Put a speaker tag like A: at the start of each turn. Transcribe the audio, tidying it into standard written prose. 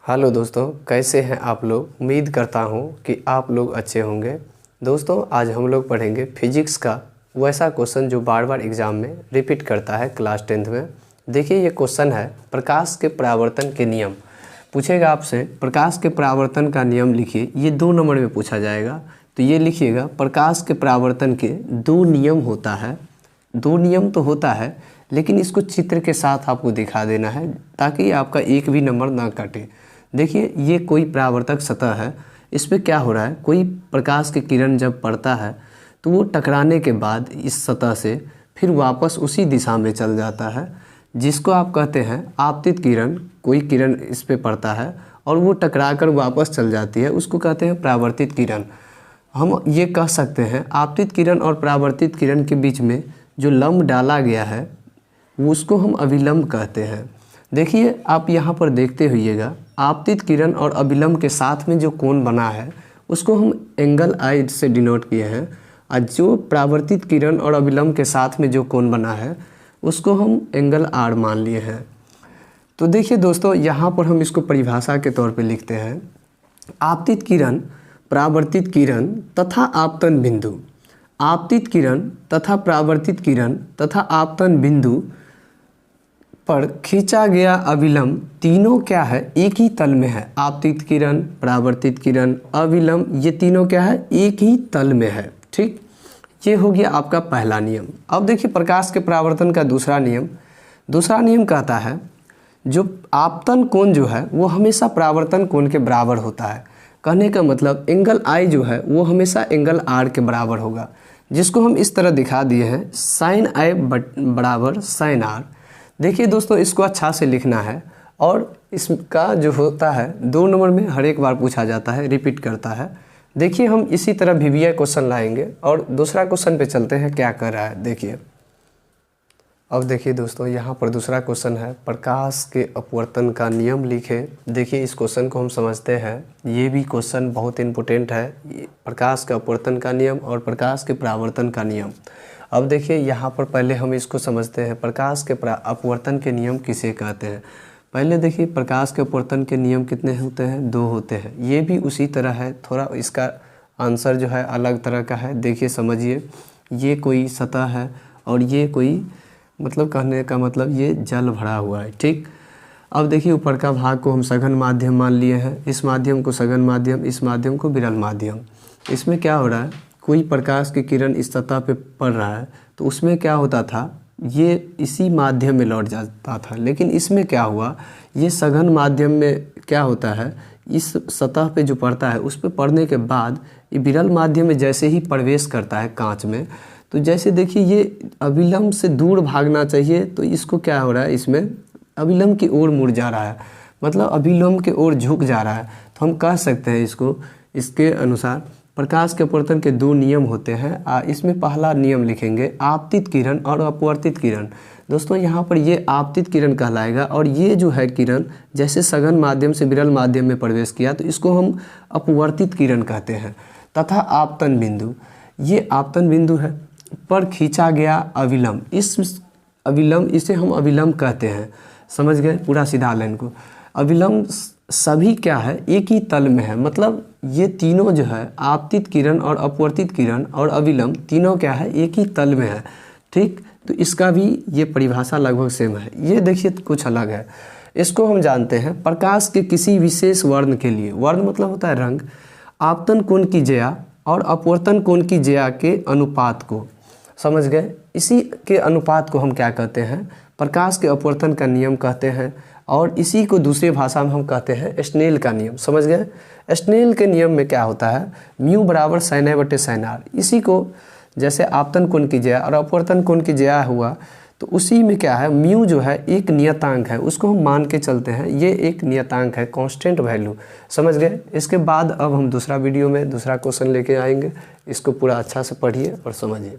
A: Hello दोस्तों, कैसे हैं आप लोग। उम्मीद करता हूं कि आप लोग अच्छे होंगे। दोस्तों आज हम लोग पढ़ेंगे फिजिक्स का वैसा क्वेश्चन जो बार बार एग्ज़ाम में रिपीट करता है क्लास 10th में। देखिए ये क्वेश्चन है, प्रकाश के परावर्तन के नियम पूछेगा आपसे। प्रकाश के परावर्तन का नियम लिखिए, ये 2 नंबर में पूछा जाएगा। तो ये लिखिएगा, प्रकाश के परावर्तन के 2 नियम होता है। 2 नियम तो होता है, लेकिन इसको चित्र के साथ आपको दिखा देना है ताकि आपका एक भी नंबर ना कटे। देखिए ये कोई परावर्तक सतह है, इस पे क्या हो रहा है, कोई प्रकाश की किरण जब पड़ता है तो वो टकराने के बाद इस सतह से फिर वापस उसी दिशा में चल जाता है, जिसको आप कहते हैं आपतित किरण। कोई किरण इस पे पड़ता है और वो टकरा कर वापस चल जाती है, उसको कहते हैं परावर्तित किरण। हम ये कह सकते हैं आपतित किरण और परावर्तित किरण के बीच में जो लंब डाला गया है उसको हम अभिलंब कहते हैं। देखिए आप यहाँ पर देखते होइएगा, आपतित किरण और अभिलंब के साथ में जो कोण बना है उसको हम एंगल आई से डिनोट किए हैं, और जो परावर्तित किरण और अभिलंब के साथ में जो कोण बना है उसको हम एंगल आर मान लिए हैं। तो देखिए दोस्तों, यहाँ पर हम इसको परिभाषा के तौर पे लिखते हैं, आपतित किरण, परावर्तित किरण तथा आपतन बिंदु। आपतित किरण तथा परावर्तित किरण तथा आपतन बिंदु पर खींचा गया अभिलंब तीनों क्या है, एक ही तल में है। आपतित किरण, परावर्तित किरण, अभिलंब, ये तीनों क्या है, एक ही तल में है। ठीक, ये हो गया आपका पहला नियम। अब देखिए प्रकाश के परावर्तन का दूसरा नियम। दूसरा नियम कहता है जो आपतन कोण जो है वो हमेशा परावर्तन कोण के बराबर होता है। कहने का मतलब एंगल आई जो है वो हमेशा एंगल आर के बराबर होगा, जिसको हम इस तरह दिखा दिए हैं, साइन आई बराबर साइन आर। देखिए दोस्तों, इसको अच्छा से लिखना है और इसका जो होता है 2 नंबर में हर एक बार पूछा जाता है, रिपीट करता है। देखिए हम इसी तरह VBI क्वेश्चन लाएंगे और दूसरा क्वेश्चन पे चलते हैं क्या कर रहा है। देखिए अब देखिए दोस्तों, यहाँ पर दूसरा क्वेश्चन है, प्रकाश के अपवर्तन का नियम लिखे। देखिए इस क्वेश्चन को हम समझते हैं, ये भी क्वेश्चन बहुत इम्पोर्टेंट है, प्रकाश के अपवर्तन का नियम और प्रकाश के परावर्तन का नियम। अब देखिए यहाँ पर पहले हम इसको समझते हैं, प्रकाश के अपवर्तन के नियम किसे कहते हैं। पहले देखिए प्रकाश के अपवर्तन के नियम कितने होते हैं, 2 होते हैं। ये भी उसी तरह है, थोड़ा इसका आंसर जो है अलग तरह का है। देखिए समझिए, ये कोई सतह है और ये कोई, मतलब कहने का मतलब ये जल भरा हुआ है। ठीक, अब देखिए ऊपर का भाग को हम सघन माध्यम मान लिए हैं, इस माध्यम को सघन माध्यम, इस माध्यम को विरल माध्यम। इसमें क्या हो रहा है, कोई प्रकाश की किरण इस सतह पे पड़ रहा है तो उसमें क्या होता था, ये इसी माध्यम में लौट जाता था। लेकिन इसमें क्या हुआ, ये सघन माध्यम में क्या होता है, इस सतह पे जो पड़ता है उस पे पड़ने के बाद ये विरल माध्यम में जैसे ही प्रवेश करता है कांच में, तो जैसे देखिए ये अभिलंब से दूर भागना चाहिए, तो इसको क्या हो रहा है, इसमें अभिलंब की ओर मुड़ जा रहा है, मतलब अभिलंब की ओर झुक जा रहा है। तो हम कह सकते हैं इसको, इसके अनुसार प्रकाश के अपवर्तन के 2 नियम होते हैं। इसमें पहला नियम लिखेंगे आपतित किरण और अपवर्तित किरण। दोस्तों यहाँ पर ये आपतित किरण कहलाएगा, और ये जो है किरण जैसे सघन माध्यम से विरल माध्यम में प्रवेश किया तो इसको हम अपवर्तित किरण कहते हैं। तथा आपतन बिंदु, ये आपतन बिंदु है पर खींचा गया अभिलंब, इस अभिलंब, इसे हम अभिलंब कहते हैं। समझ गए पूरा सीधा लाइन को। अभिलंब सभी क्या है, एक ही तल में है, मतलब ये तीनों जो है आपतित किरण और अपवर्तित किरण और अभिलंब तीनों क्या है, एक ही तल में है। ठीक, तो इसका भी ये परिभाषा लगभग सेम है। ये देखिए कुछ अलग है, इसको हम जानते हैं प्रकाश के किसी विशेष वर्ण के लिए, वर्ण मतलब होता है रंग, आपतन कोण की ज्या और अपवर्तन कोण की ज्या के अनुपात को, समझ गए, इसी के अनुपात को हम क्या कहते हैं, प्रकाश के अपवर्तन का नियम कहते हैं। और इसी को दूसरी भाषा में हम कहते हैं स्नेल का नियम। समझ गए, स्नेल के नियम में क्या होता है, म्यू बराबर साइन आई बटे साइन आर। इसी को जैसे आपतन कोण की ज्या और अपवर्तन कोण की ज्या हुआ, तो उसी में क्या है, म्यू जो है एक नियतांक है, उसको हम मान के चलते हैं, ये एक नियतांक है, कांस्टेंट वैल्यू। समझ गए। इसके बाद अब हम दूसरा वीडियो में दूसरा क्वेश्चन लेके आएंगे, इसको पूरा अच्छा से पढ़िए और समझिए।